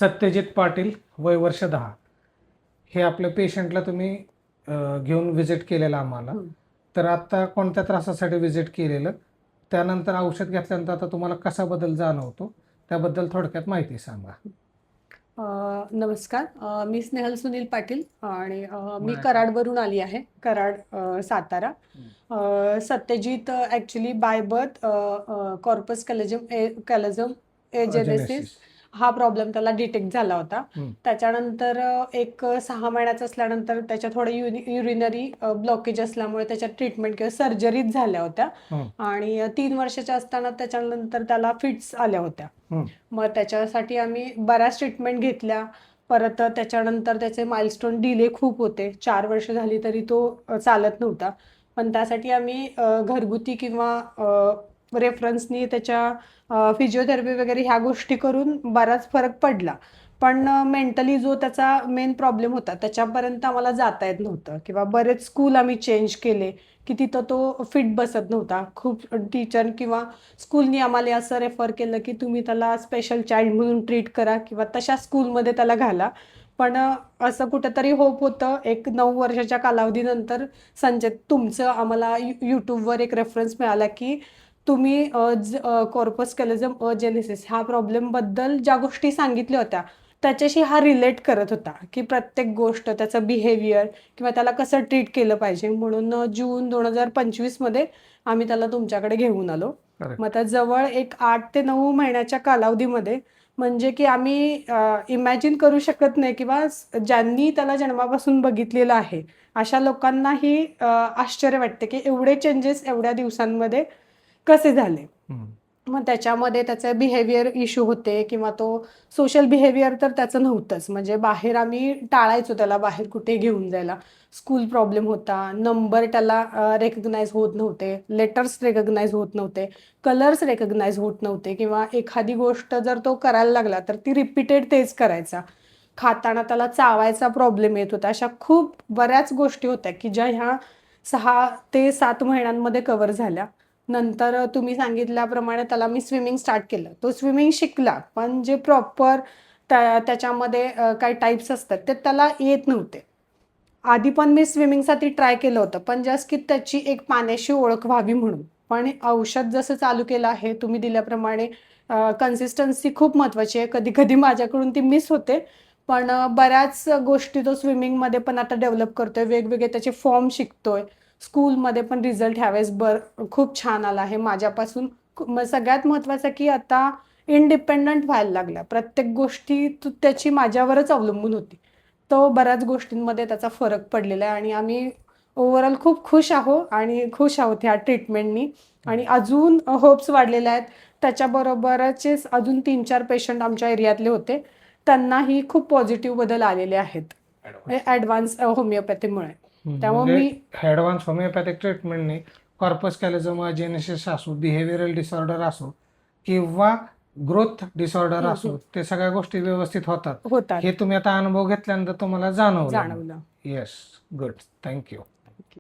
सत्यजित पाटील, वय वर्ष 10. हे आपल्या पेशंटला तुम्ही घेऊन विजिट केलेलं आम्हाला. तर आता कोणत्या त्रासासाठी विजिट केलेलं, त्यानंतर औषध घेतल्यानंतर आता तुम्हाला कसा बदल जाणवतो त्याबद्दल थोडक्यात माहिती सांगा. नमस्कार. मी स्नेहल सुनील पाटील आणि मी कराडवरून आली आहे. Karad, Satara. Satyajit actually by birth corpus callosum agenesis हा प्रॉब्लेम त्याला डिटेक्ट झाला होता. त्याच्यानंतर एक 6 महिन्याचा असल्यानंतर त्याच्या थोडे युरिनरी ब्लॉकेज असल्यामुळे त्याच्या ट्रीटमेंट किंवा सर्जरीज झाल्या होत्या आणि 3 वर्षाच्या असताना त्याच्यानंतर त्याला फिट्स आल्या होत्या. मग त्याच्यासाठी आम्ही बऱ्याच ट्रीटमेंट घेतल्या. परत त्याच्यानंतर त्याचे माइलस्टोन डिले खूप होते. 4 वर्ष झाली तरी तो चालत नव्हता. पण त्यासाठी आम्ही घरगुती किंवा रेफरन्सनी त्याच्या फिजिओथेरपी वगैरे ह्या गोष्टी करून बराच फरक पडला. पण मेंटली जो त्याचा मेन प्रॉब्लेम होता त्याच्यापर्यंत आम्हाला जाता येत नव्हतं किंवा बरेच स्कूल आम्ही चेंज केले की तिथं तो फिट बसत नव्हता. खूप टीचर किंवा स्कूलनी आम्हाला असं रेफर केलं की तुम्ही त्याला स्पेशल चाइल्ड म्हणून ट्रीट करा किंवा तशा स्कूलमध्ये त्याला घाला. पण असं कुठेतरी होप होतं. एक 9 वर्षाच्या कालावधीनंतर संजय तुमचं आम्हाला यूट्यूबवर एक रेफरन्स मिळाला की तुम्ही कॉर्पस कॅलोझम अजेनेसिस ह्या प्रॉब्लेमबद्दल ज्या गोष्टी सांगितल्या होत्या त्याच्याशी हा रिलेट करत होता की प्रत्येक गोष्ट त्याचं बिहेवियर किंवा त्याला कसं ट्रीट केलं पाहिजे. म्हणून जून 2025 मध्ये आम्ही त्याला तुमच्याकडे घेऊन आलो. मग आता जवळ एक 8 ते 9 महिन्याच्या कालावधीमध्ये म्हणजे की आम्ही इमॅजिन करू शकत नाही किंवा ज्यांनी त्याला जन्मापासून बघितलेलं आहे अशा लोकांनाही आश्चर्य वाटते की एवढे चेंजेस एवढ्या दिवसांमध्ये कसे झाले. मग त्याच्यामध्ये त्याचे बिहेवियर इश्यू होते किंवा तो सोशल बिहेवियर तर त्याचं नव्हतंच. म्हणजे बाहेर आम्ही टाळायचो त्याला बाहेर कुठे घेऊन जायला. स्कूल प्रॉब्लेम होता, नंबर त्याला रेकग्नाइज होत नव्हते, लेटर्स रेकग्नाइज होत नव्हते, कलर्स रेकग्नाइज होत नव्हते किंवा एखादी गोष्ट जर तो करायला लागला तर ती रिपीटेड तेच करायचा. खाताना त्याला चावायचा प्रॉब्लेम येत होता. अशा खूप बऱ्याच गोष्टी होत्या की ज्या ह्या 6 ते 7 महिन्यांमध्ये कव्हर झाल्या. नंतर तुम्ही सांगितल्याप्रमाणे त्याला मी स्विमिंग स्टार्ट केलं. तो स्विमिंग शिकला पण जे प्रॉपर त्याच्यामध्ये काही टाईप्स असतात ते त्याला येत नव्हते. आधी पण मी स्विमिंगसाठी ट्राय केलं होतं पण जस्ट की त्याची एक पाण्याशी ओळख व्हावी म्हणून. पण औषध जसं चालू केलं आहे तुम्ही दिल्याप्रमाणे कन्सिस्टन्सी खूप महत्त्वाची आहे. कधी कधी माझ्याकडून ती मिस होते पण बऱ्याच गोष्टी तो स्विमिंगमध्ये पण आता डेव्हलप करतोय. वेगवेगळे त्याचे फॉर्म शिकतोय. स्कूलमध्ये पण रिझल्ट ह्यावेळेस खूप छान आला आहे माझ्यापासून. सगळ्यात महत्त्वाचं की आता इंडिपेंडंट व्हायला लागला. प्रत्येक गोष्टी त्याची माझ्यावरच अवलंबून होती. तो बऱ्याच गोष्टींमध्ये त्याचा फरक पडलेला आहे आणि आम्ही ओव्हरऑल खूप खुश आहोत आणि खुश आहोत ह्या ट्रीटमेंटनी. आणि अजून होप्स वाढलेले आहेत. त्याच्याबरोबरचे अजून 3-4 पेशंट आमच्या एरियातले होते त्यांनाही खूप पॉझिटिव्ह बदल आलेले आहेत ॲडव्हान्स होमिओपॅथीमुळे. त्यामुळे मी ॲडव्हान्स होमिओपॅथिक ट्रीटमेंटने कॉर्पस कॅलोझम अजेनेसिस असो, बिहेवियरल डिसऑर्डर असो किंवा ग्रोथ डिसऑर्डर असो, ते सगळ्या गोष्टी व्यवस्थित होतात. हे तुम्ही आता अनुभव घेतल्यानंतर तुम्हाला जाणवलं. जाणवलं. Yes, good, thank you.